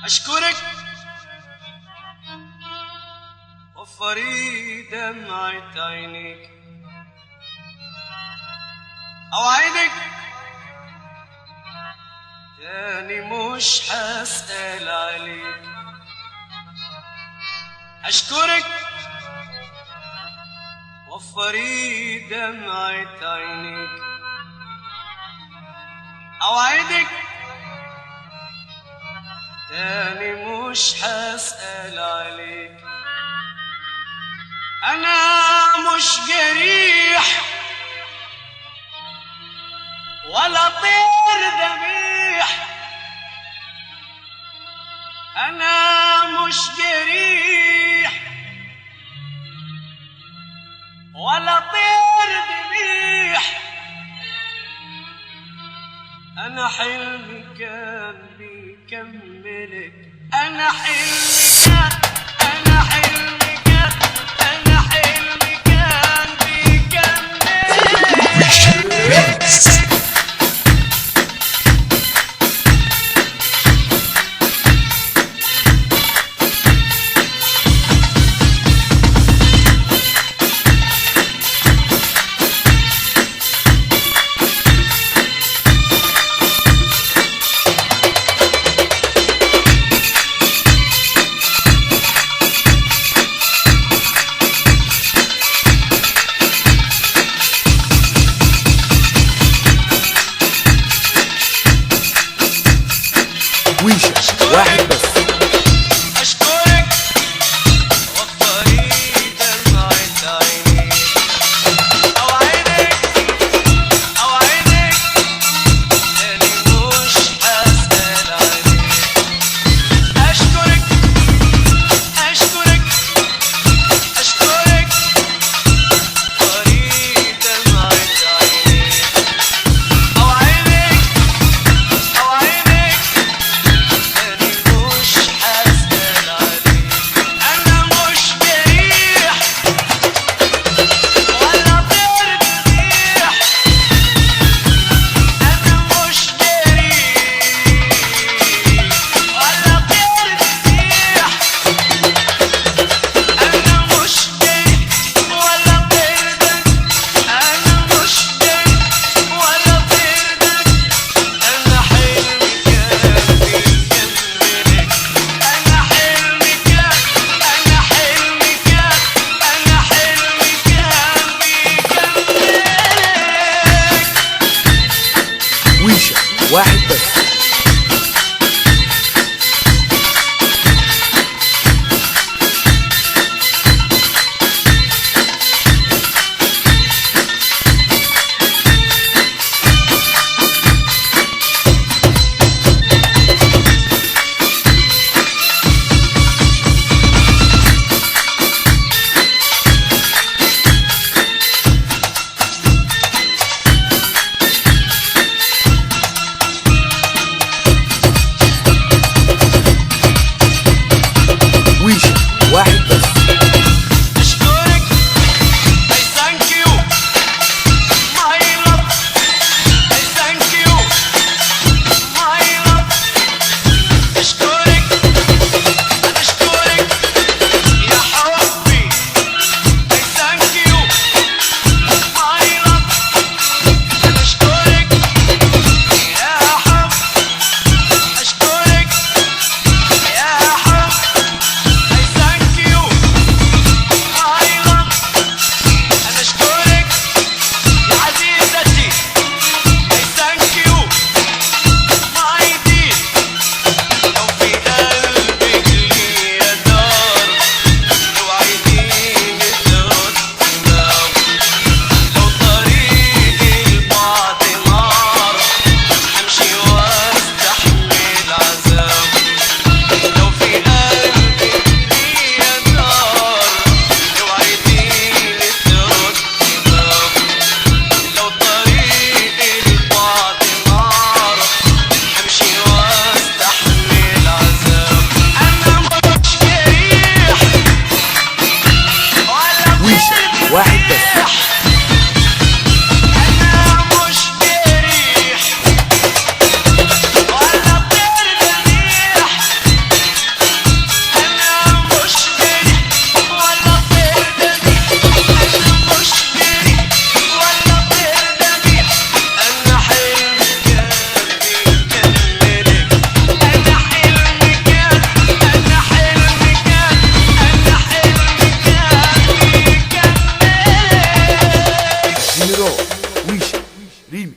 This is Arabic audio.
أشكرك وفري دمعة عينيك، أوعدك تاني مش هسأل عليك. أشكرك وفري دمعة عينيك، أوعدك تاني مش هسأل عليك. أنا مش جريح ولا طير ذبيح، أنا مش جريح ولا طير ذبيح. أنا حلمي كان بيكملك، أنا حلمي كان، أنا حلمي كان، أنا حلمي كان بيكملك. واحد بس. أشكرك وفري دمعة عينيك، أوعدك أوعدك تاني مش هسأل عليك. أشكرك أشكرك أشكرك وفري دمعة عينيك، أوعدك أوعدك تاني مش هسأل عليك. أنا مش جريح ولا طير ذبيح، أنا مش جريح ولا طير ذبيح، أنا مش جريح ولا طير ذبيح، أنا مش جريح ولا طير ذبيح. أنا حلمي كان بيكملك، أنا حلمي كان، أنا حلمي كان، أنا حلمي كان بيكملك. ويشة واحد بس. جنرال ويشا ريمي